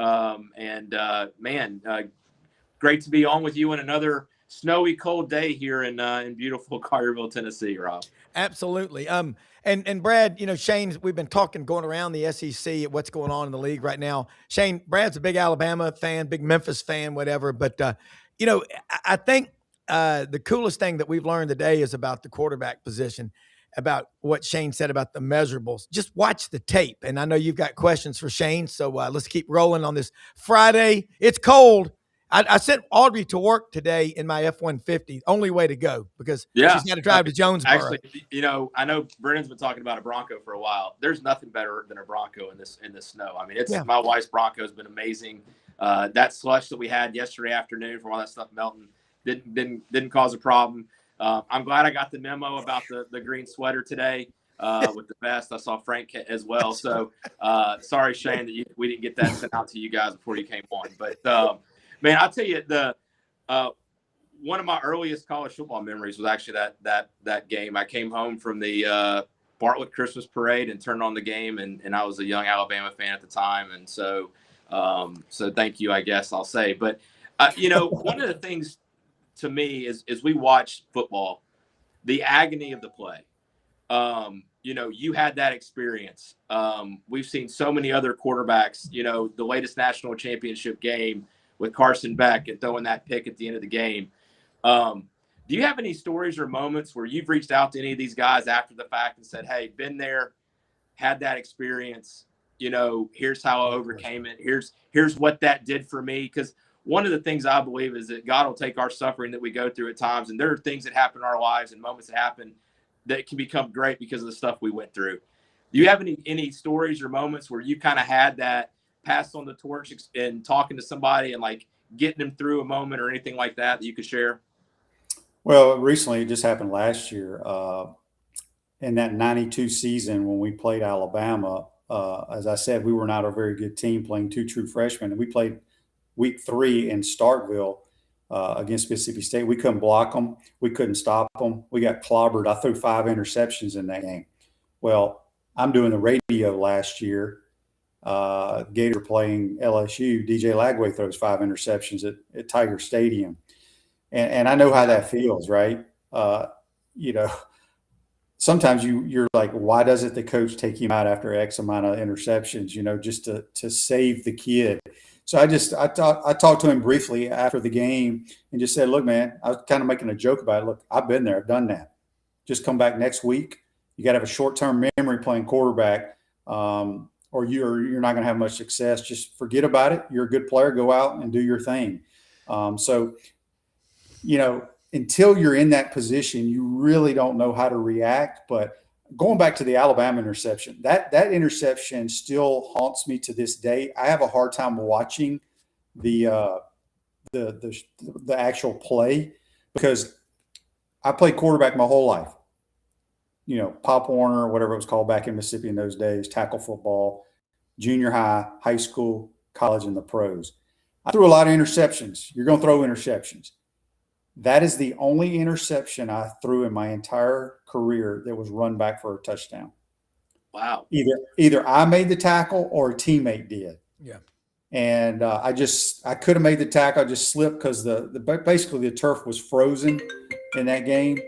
Great to be on with you on another snowy, cold day here in beautiful Collierville, Tennessee, Rob. Absolutely. And Brad, Shane, we've been going around the SEC at what's going on in the league right now. Shane, Brad's a big Alabama fan, big Memphis fan, whatever. But, I think the coolest thing that we've learned today is about the quarterback position, about what Shane said about the measurables. Just watch the tape. And I know you've got questions for Shane, so let's keep rolling on this Friday. It's cold. I sent Audrey to work today in my F-150. Only way to go because she's got to drive to Jonesboro. Actually, I know Brennan's been talking about a Bronco for a while. There's nothing better than a Bronco in this snow. I mean, my wife's Bronco has been amazing. That slush that we had yesterday afternoon from all that stuff melting didn't cause a problem. I'm glad I got the memo about the green sweater today with the vest. I saw Frank as well. So sorry, Shane, that we didn't get that sent out to you guys before you came on. But man, I'll tell you, one of my earliest college football memories was actually that game. I came home from the Bartlett Christmas parade and turned on the game, and I was a young Alabama fan at the time, and so thank you, I guess I'll say. But one of the things to me is we watch football, the agony of the play. You had that experience. We've seen so many other quarterbacks. The latest national championship game with Carson Beck and throwing that pick at the end of the game. Do you have any stories or moments where you've reached out to any of these guys after the fact and said, hey, been there, had that experience, here's how I overcame it. Here's what that did for me. Because one of the things I believe is that God will take our suffering that we go through at times, and there are things that happen in our lives and moments that happen that can become great because of the stuff we went through. Do you have any stories or moments where you kind of had that passed on the torch and talking to somebody and like getting them through a moment or anything like that you could share? Well, recently it just happened last year in that 92 season when we played Alabama. As I said, we were not a very good team playing two true freshmen. And we played week 3 in Starkville against Mississippi State. We couldn't block them. We couldn't stop them. We got clobbered. I threw 5 interceptions in that game. Well, I'm doing the radio last year. Gator playing LSU. DJ Lagway throws 5 interceptions at Tiger Stadium. And I know how that feels, right? Sometimes you're like, why doesn't the coach take him out after X amount of interceptions, just to save the kid? So I talked to him briefly after the game and just said, look, man, I was kind of making a joke about it. Look, I've been there. I've done that. Just come back next week. You got to have a short-term memory playing quarterback, or you're not going to have much success. Just forget about it. You're a good player. Go out and do your thing. Until you're in that position, you really don't know how to react. But going back to the Alabama interception, that interception still haunts me to this day. I have a hard time watching the actual play because I played quarterback my whole life. Pop Warner, whatever it was called back in Mississippi in those days, tackle football, junior high, high school, college, and the pros. I threw a lot of interceptions. You're going to throw interceptions. That is the only interception I threw in my entire career that was run back for a touchdown. Wow. Either I made the tackle or a teammate did. Yeah. And I could have made the tackle. I just slipped because basically the turf was frozen in that game.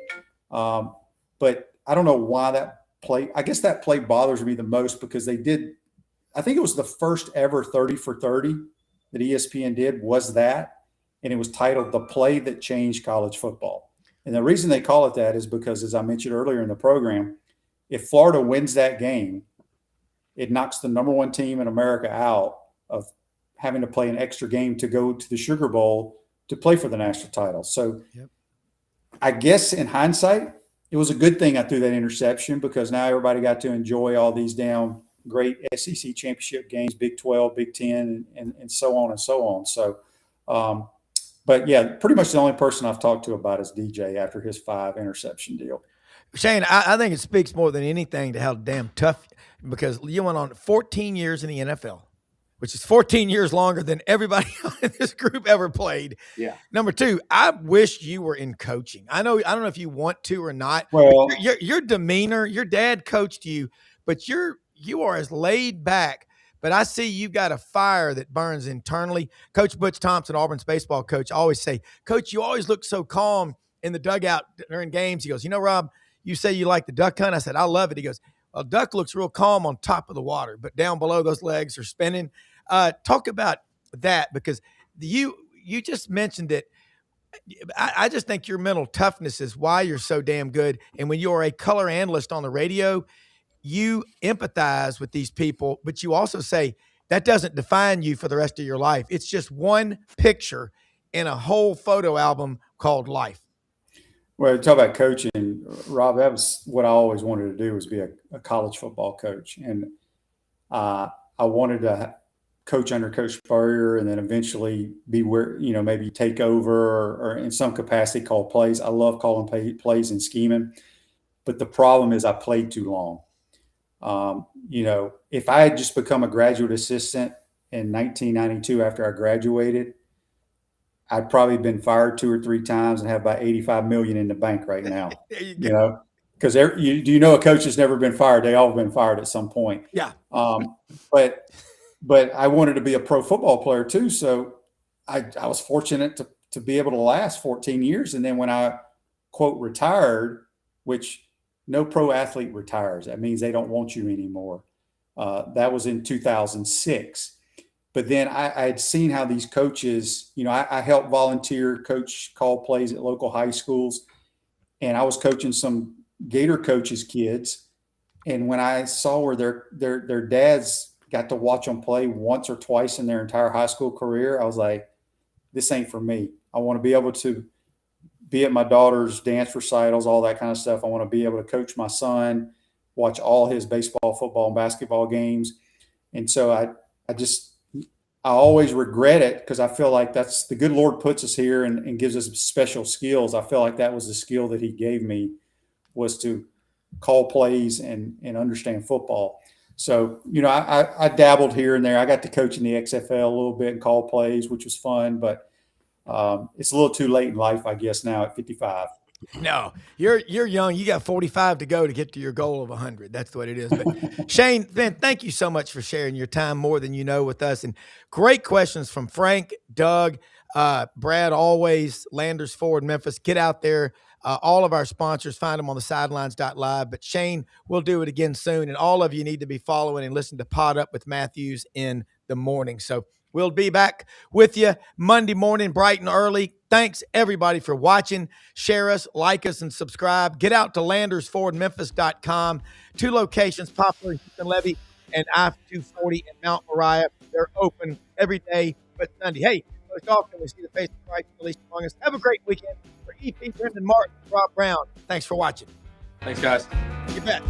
But I don't know why that play. I guess that play bothers me the most because I think it was the first ever 30 for 30 that ESPN did was that. And it was titled The Play That Changed College Football. And the reason they call it that is because, as I mentioned earlier in the program, if Florida wins that game, it knocks the number 1 team in America out of having to play an extra game to go to the Sugar Bowl to play for the national title. So I guess in hindsight, it was a good thing I threw that interception, because now everybody got to enjoy all these damn great SEC championship games, Big 12, Big 10, and so on and so on. So, but yeah, pretty much the only person I've talked to about is DJ after his 5 interception deal. Shane, I think it speaks more than anything to how damn tough, because you went on 14 years in the NFL, which is 14 years longer than everybody in this group ever played. Yeah. Number 2, I wish you were in coaching. I don't know if you want to or not. Well, Your demeanor, your dad coached you, but you are as laid back. But I see you've got a fire that burns internally. Coach Butch Thompson, Auburn's baseball coach, always say, Coach, you always look so calm in the dugout during games. He goes, Rob, you say you like the duck hunt. I said, I love it. He goes, well, duck looks real calm on top of the water, but down below those legs are spinning. Talk about that, because you just mentioned it. I just think your mental toughness is why you're so damn good. And when you are a color analyst on the radio, you empathize with these people, but you also say that doesn't define you for the rest of your life. It's just one picture in a whole photo album called life. Well, talk about coaching, Rob, that was what I always wanted to do, was be a college football coach. And I wanted to coach under Coach Spurrier, and then eventually be where, maybe take over or in some capacity call plays. I love calling plays and scheming, but the problem is I played too long. If I had just become a graduate assistant in 1992 after I graduated, I'd probably been fired 2 or 3 times and have about $85 million in the bank right now. Because do you know a coach that's never been fired? They all have been fired at some point. Yeah. But I wanted to be a pro football player too, so I was fortunate to be able to last 14 years. And then when I quote retired, which no pro athlete retires, that means they don't want you anymore. That was in 2006. But then I had seen how these coaches, I helped volunteer coach call plays at local high schools, and I was coaching some Gator coaches' kids. And when I saw where their dads got to watch them play once or twice in their entire high school career, I was like, this ain't for me. I want to be able to be at my daughter's dance recitals, all that kind of stuff. I want to be able to coach my son, watch all his baseball, football, and basketball games. And so I always regret it, because I feel like that's the good Lord puts us here and gives us special skills. I feel like that was the skill that he gave me, was to call plays and understand football. So, I dabbled here and there. I got to coach in the XFL a little bit and call plays, which was fun, but it's a little too late in life, I guess, now at 55. No, you're young. You got 45 to go to get to your goal of 100. That's what it is. But Shane, Ben, thank you so much for sharing your time more than you know with us. And great questions from Frank, Doug, Brad, always, Landers, Forward, Memphis. Get out there. All of our sponsors, find them on the sidelines.live. But Shane, we'll do it again soon. And all of you need to be following and listen to PodUp with Matthews in the morning. So we'll be back with you Monday morning, bright and early. Thanks, everybody, for watching. Share us, like us, and subscribe. Get out to LandersForwardMemphis.com. 2 locations, Poplar, Houston Levy, and I-240 in Mount Moriah. They're open every day but Sunday. Hey, most often we see the face of Christ released among us. Have a great weekend. For EP, Brendan Martin, Rob Browne, thanks for watching. Thanks, guys. You bet.